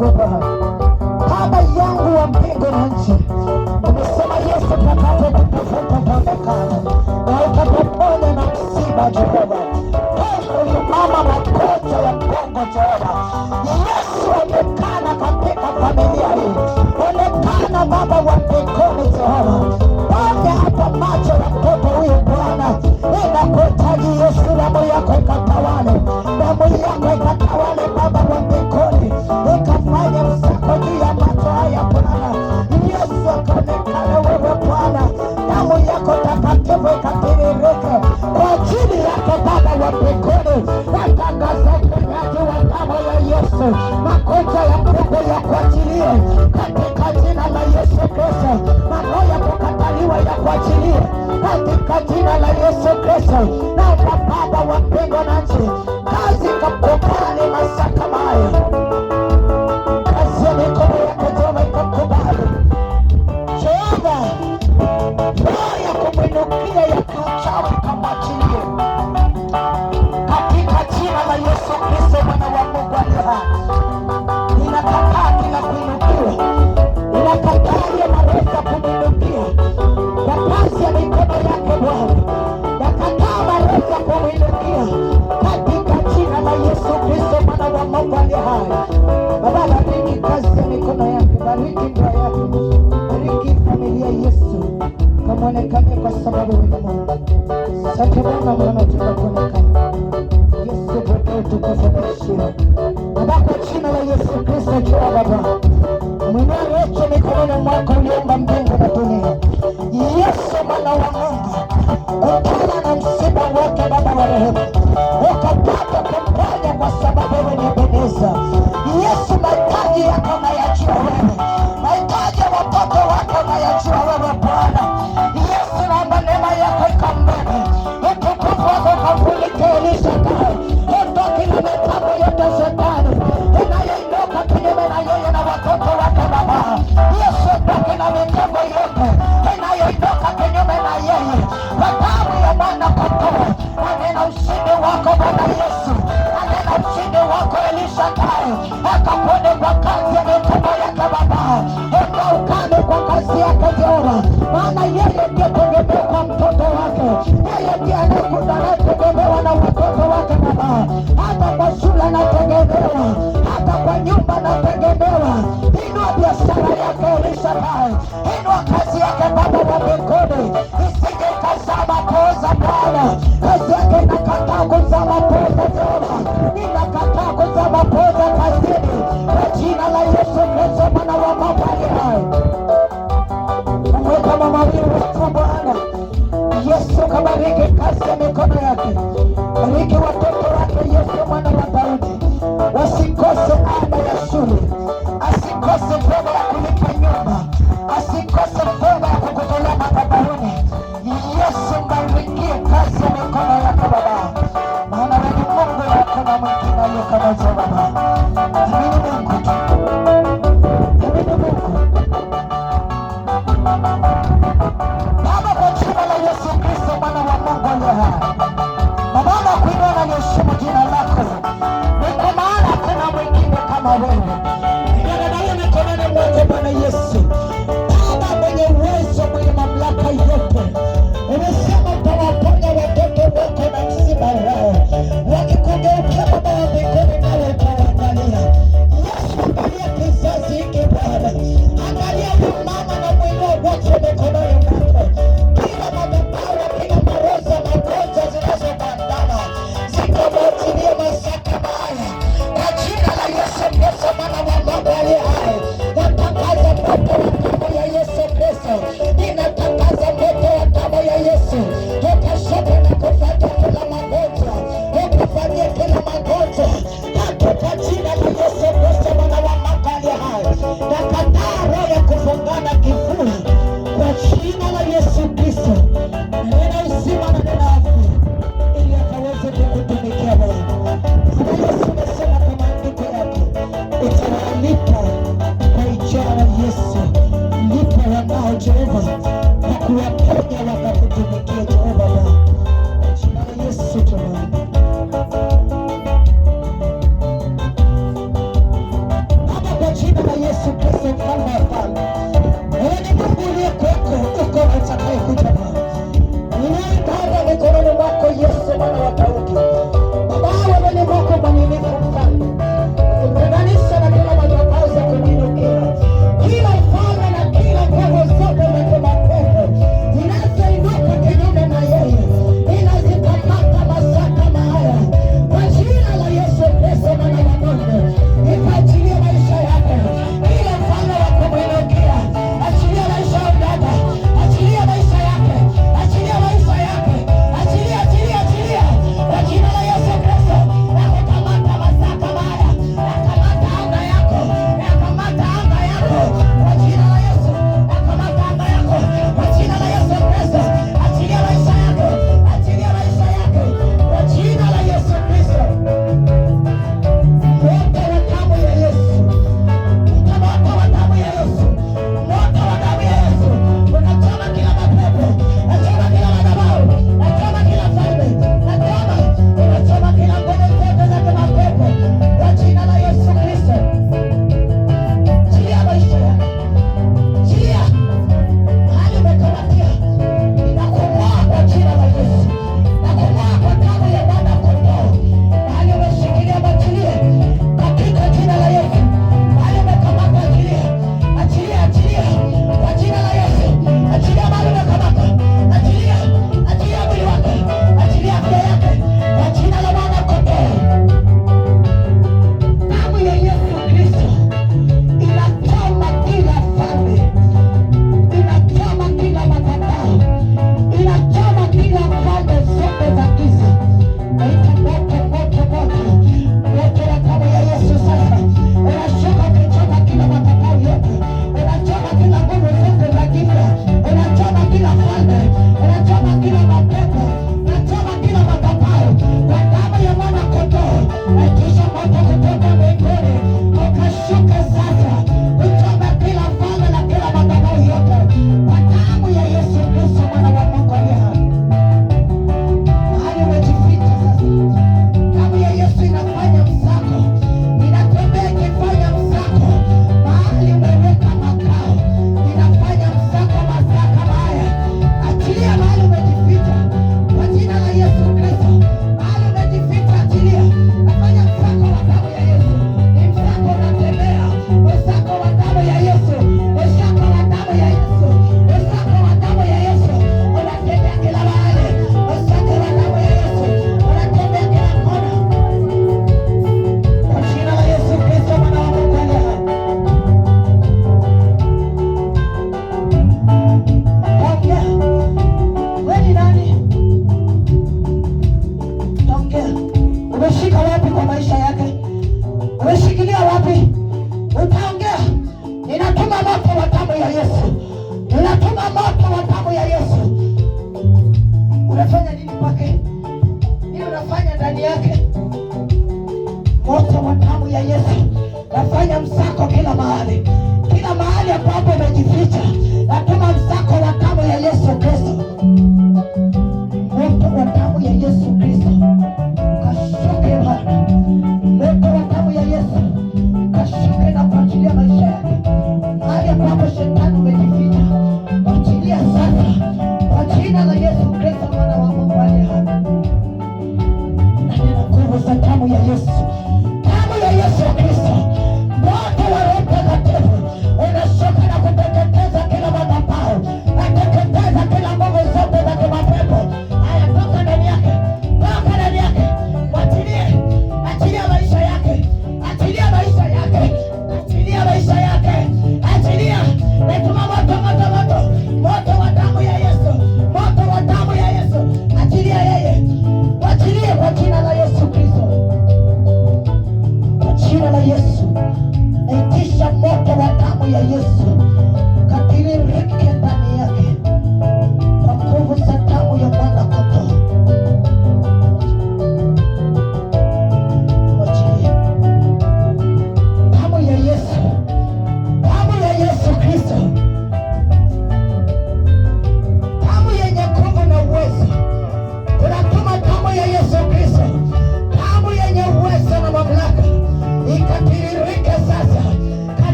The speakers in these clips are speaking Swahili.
Mungu Baba, Baba yangu wa mbingu na nchi, umesema Yesu tutakapo kutafuta utaonekana, na ukatuponya na msiba Jehova. Huyu mama magonjwa ya mgongo Jehova, Yesu onekana katika familia hii, onekana Baba wa mbinguni Jehova, ponya hata macho ya mtoto huyu Bwana, ninakuhitaji Yesu, damu yako ikatawale, damu yako ikatawale Baba wa mbinguni, ikafanya msako juu ya macho haya Bwana. Yesu akaonekana wewe Bwana, damu yako takatifu ikatiririke kwa ajili yako Baba wa mbinguni. Natangaza uponyaji wa damu ya Yesu, magonjwa ya mgongo yakuachilie katika jina la Yesu Kristo, maroho ya kukataliwa yakuachilie katika jina la Yesu Kristo. Naomba Baba wa mbingu na nchi, kazi ikakubali masaa kama haya, kazi ya mikono yako Jehova ikakubali Jehova, roho ya kumwinukia ya kiuchawi ikamwachilie katika jina la Yesu Kristo mwana wa Mungu aliye hai. Ninakataa kila kuinukiwa, ninakataa hiyo maroho kumwinukia kwa kazi ya mikono yake Bwana, nakataa maroho kumwinukia katika jina la Yesu Kristo mwana wa Mungu aliye hai. Baba, bariki kazi ya mikono yake, bariki ndoa yake, bariki familia Yesu, kamwonekane kwa sababu wewe ni Mungu. Asante Bwana, maana tunakuonekana Yesu Baba, tukufundishie Baba kwa jina la Yesu Kristo. Jua Baba, mwenye recho mikononi mwako uliumba mbingu na dunia. Yesu mwana wa Mungu, ukana na msiba wake Baba wa rehema, ukapata kumponya kwa sababu wewe ni Ebeneza. Yesu, mahitaji yako unayajua wewe, mahitaji ya watoto wako unayajua wewe Bwana. Yesu, naomba neema yako ikambebe, utukufu wako ukamfunike Elisha kai, ondoa kila mipango yote Shetani inayoinuka kinyume na yeye na watoto wake Baba. Yesu, ondoa na mipango yote inayoinuka kinyume na yeye kwa damu ya mwana kondoo. Anena ushindi wako Bwana Yesu, anena ushindi wako Elisha kai, akapone kwa kazi ya mikono yake Baba, ukaukane kwa kazi yake Jehova, maana yeye ndiye tegemeo kwa mtoto wake, yeye ndiye anayetegemewa na watoto wake Baba, hata kwa shule anategemewa, hata kwa nyumba anategemewa. Inua biashara yake Elisha kai, inua kazi yake Baba wa mbinguni, isije ikazaa mapoza Bwana. Kazi yake inakataa kuzaa mapoza Jehova, inakataa kuzaa mapoza kazini kwa jina la Yesu Kristo mwana wa Mungu aliye hai. Mweka mama wetu Bwana Yesu, kabariki kazi ya mikono yake, bariki watoto wake Yesu mwana wa Daudi, wasikose ada ya shule, asikose fedha ya kulipa nyumba, asikose fedha ya kukutolea madhabahuni. Yesu, mbarikie kazi ya mikono yake Baba, maana wewe ni Mungu, hakuna mwingine aliye kama Baba. Amini Mungu tu, amini Mungu Baba, kwa jina la Yesu Kristo mwana wa Mungu aliye hai. Baba, nakuinua na niheshimu jina lako, ni kwa maana hakuna mwingine kama wewe. Ninadai mikononi mwako Bwana Yesu, Baba mwenye uwezo, mwenye mamlaka yote. Umesema utawaponya watoto wako na msiba wao, wakikugeukia Baba wa mbinguni nawe utawaangalia. Yesu, angalia kizazi hiki Bwana, angalia huyu mama na mwinua wote mikononi mwako, kila madhabahu, kila maroho, magonjwa zinazobandana zikamwachilie masaka baya kwa jina la Yesu Kristo mwana wa Mungu aliye hai. Natangaza moto wa damu ya Yesu Kristo, ninatangaza moto wa damu ya Yesu, ukashote na kufanya kila magonjwa, ukafanyia kila magonjwa katika jina la Yesu Kristo mwana wa Mungu aliye hai. Nakataa roho ya kufungana kifua kwa jina la Yesu Kristo, nena uzima na nena afya ili akaweze kukutumikia wewe. Yesu amesema kwa maandiko yake, utawalipa kwa ijara ya Yesu, lipa wanao Jehova na kuwaponya wakakutumikia Jehova Baba, jina la Yesu tunaomba. Baba, kwa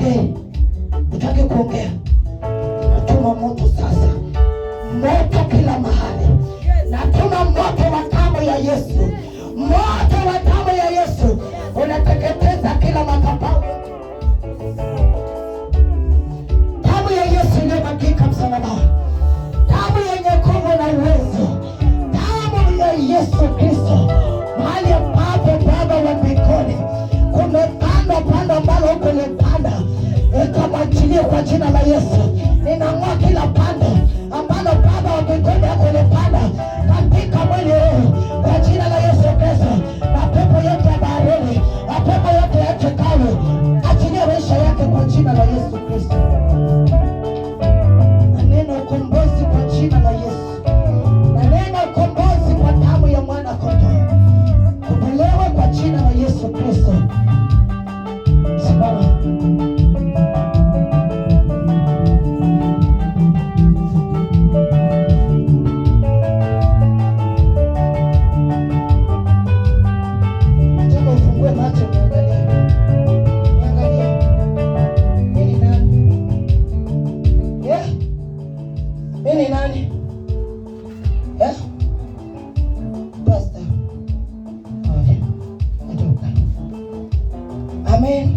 Utaki kuongea, natuma moto sasa, moto kila mahali. Natuma moto wa damu ya Yesu, moto wa damu ya Yesu unateketeza kila madhabahu. Damu ya Yesu iliyomwagika msalabani, damu yenye nguvu na uwezo, damu ya Yesu Kristo, mahali ambapo Baba wa mbinguni kumepanda panda ambalo hukulipanda, ikamwachilie kwa jina la Yesu. Ninang'oa kila pando ambalo Baba wa mbinguni hakulipanda katika mwili huu kwa jina la Yesu Kristo. Mapepo yote ya baharini, mapepo yote ya chekavu, achilia maisha yake kwa jina la Yesu Kristo. Nanena ukombozi kwa jina la Yesu. Nanena ukombozi kwa damu ya mwana kondoo. Kombolewa kwa jina la Yesu Kristo. Simama. Mimi nani? Pastor. Okay. Amen.